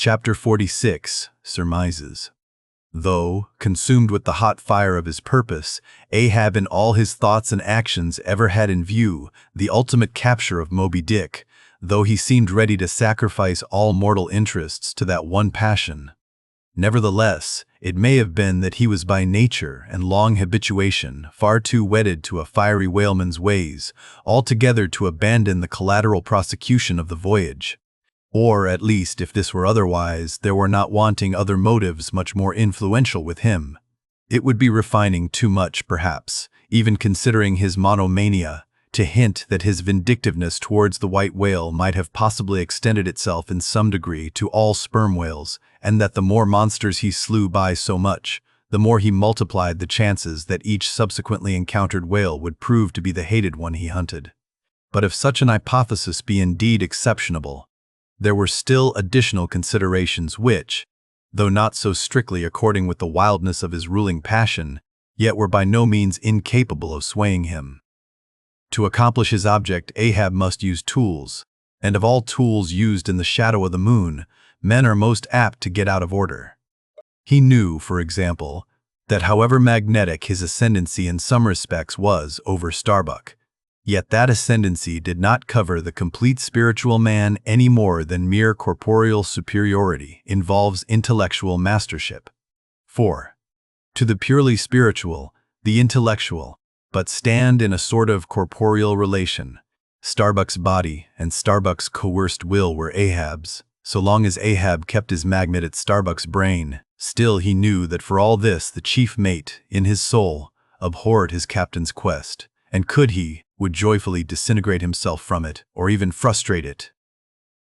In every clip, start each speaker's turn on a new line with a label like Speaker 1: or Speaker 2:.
Speaker 1: Chapter 46, Surmises. Though, consumed with the hot fire of his purpose, Ahab in all his thoughts and actions ever had in view the ultimate capture of Moby Dick, though he seemed ready to sacrifice all mortal interests to that one passion. Nevertheless, it may have been that he was by nature and long habituation far too wedded to a fiery whaleman's ways altogether to abandon the collateral prosecution of the voyage. Or, at least, if this were otherwise, there were not wanting other motives much more influential with him. It would be refining too much, perhaps, even considering his monomania, to hint that his vindictiveness towards the white whale might have possibly extended itself in some degree to all sperm whales, and that the more monsters he slew by so much, the more he multiplied the chances that each subsequently encountered whale would prove to be the hated one he hunted. But if such an hypothesis be indeed exceptionable, there were still additional considerations which, though not so strictly according with the wildness of his ruling passion, yet were by no means incapable of swaying him. To accomplish his object, Ahab must use tools, and of all tools used in the shadow of the moon, men are most apt to get out of order. He knew, for example, that however magnetic his ascendancy in some respects was over Starbuck, yet that ascendancy did not cover the complete spiritual man any more than mere corporeal superiority involves intellectual mastership. For, to the purely spiritual, the intellectual, but stand in a sort of corporeal relation. Starbuck's body and Starbuck's coerced will were Ahab's. So long as Ahab kept his magnet at Starbuck's brain, still he knew that for all this the chief mate, in his soul, abhorred his captain's quest, and would joyfully disintegrate himself from it, or even frustrate it.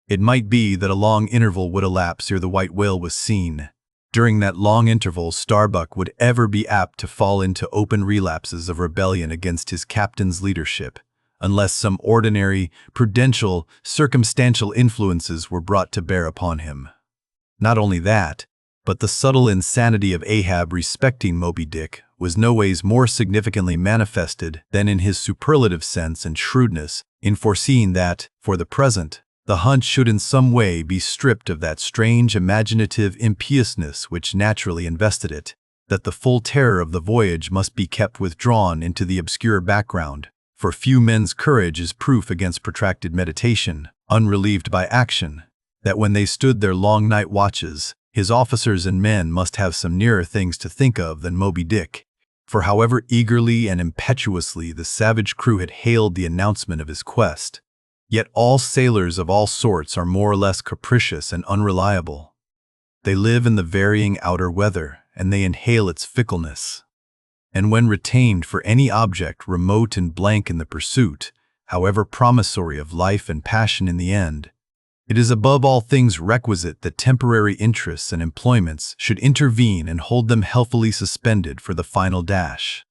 Speaker 1: It might be that a long interval would elapse ere the white whale was seen. During that long interval, Starbuck would ever be apt to fall into open relapses of rebellion against his captain's leadership, unless some ordinary, prudential, circumstantial influences were brought to bear upon him. Not only that, but the subtle insanity of Ahab respecting Moby Dick was no ways more significantly manifested than in his superlative sense and shrewdness in foreseeing that, for the present, the hunt should in some way be stripped of that strange imaginative impiousness which naturally invested it, that the full terror of the voyage must be kept withdrawn into the obscure background, for few men's courage is proof against protracted meditation, unrelieved by action, that when they stood their long night watches, his officers and men must have some nearer things to think of than Moby Dick. For however eagerly and impetuously the savage crew had hailed the announcement of his quest, yet all sailors of all sorts are more or less capricious and unreliable. They live in the varying outer weather, and they inhale its fickleness. And when retained for any object remote and blank in the pursuit, however promissory of life and passion in the end, it is above all things requisite that temporary interests and employments should intervene and hold them healthily suspended for the final dash.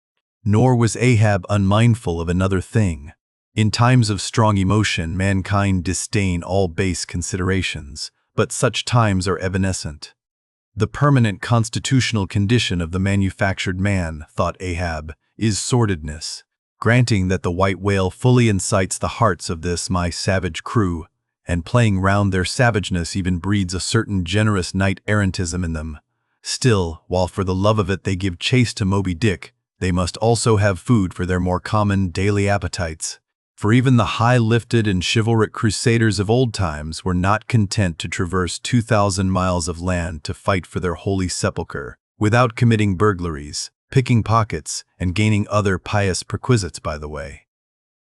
Speaker 1: Nor was Ahab unmindful of another thing. In times of strong emotion, mankind disdain all base considerations, but such times are evanescent. The permanent constitutional condition of the manufactured man, thought Ahab, is sordidness. Granting that the white whale fully incites the hearts of this my savage crew, and playing round their savageness even breeds a certain generous knight-errantism in them, still, while for the love of it they give chase to Moby Dick, they must also have food for their more common daily appetites. For even the high-lifted and chivalric crusaders of old times were not content to traverse 2,000 miles of land to fight for their holy sepulchre, without committing burglaries, picking pockets, and gaining other pious perquisites by the way.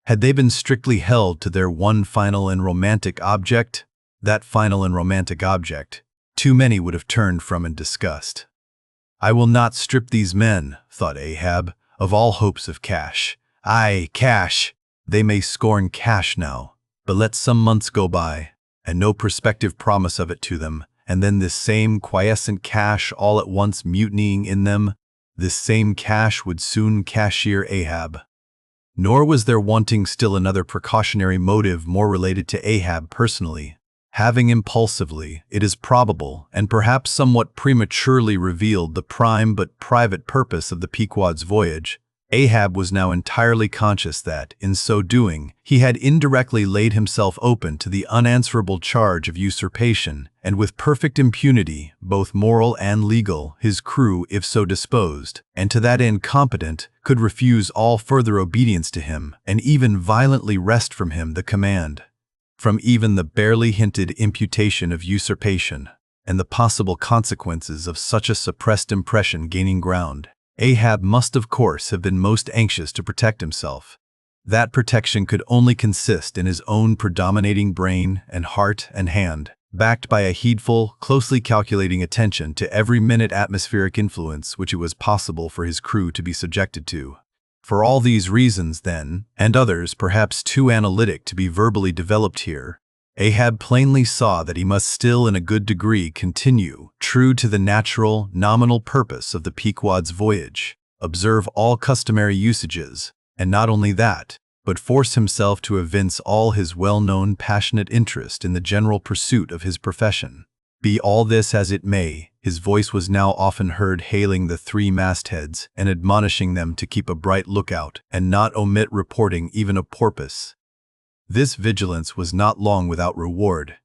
Speaker 1: Had they been strictly held to their one final and romantic object, that final and romantic object, too many would have turned from in disgust. I will not strip these men, thought Ahab, of all hopes of cash. Aye, cash! They may scorn cash now, but let some months go by, and no prospective promise of it to them, and then this same quiescent cash all at once mutinying in them, this same cash would soon cashier Ahab. Nor was there wanting still another precautionary motive more related to Ahab personally, having impulsively, it is probable, and perhaps somewhat prematurely revealed the prime but private purpose of the Pequod's voyage, Ahab was now entirely conscious that, in so doing, he had indirectly laid himself open to the unanswerable charge of usurpation, and with perfect impunity, both moral and legal, his crew, if so disposed, and to that end competent, could refuse all further obedience to him, and even violently wrest from him the command. From even the barely hinted imputation of usurpation, and the possible consequences of such a suppressed impression gaining ground, Ahab must of course have been most anxious to protect himself. That protection could only consist in his own predominating brain and heart and hand, backed by a heedful, closely calculating attention to every minute atmospheric influence which it was possible for his crew to be subjected to. For all these reasons, then, and others perhaps too analytic to be verbally developed here, Ahab plainly saw that he must still in a good degree continue true to the natural, nominal purpose of the Pequod's voyage, observe all customary usages, and not only that, but force himself to evince all his well-known passionate interest in the general pursuit of his profession. Be all this as it may, his voice was now often heard hailing the 3 mastheads and admonishing them to keep a bright lookout and not omit reporting even a porpoise. This vigilance was not long without reward,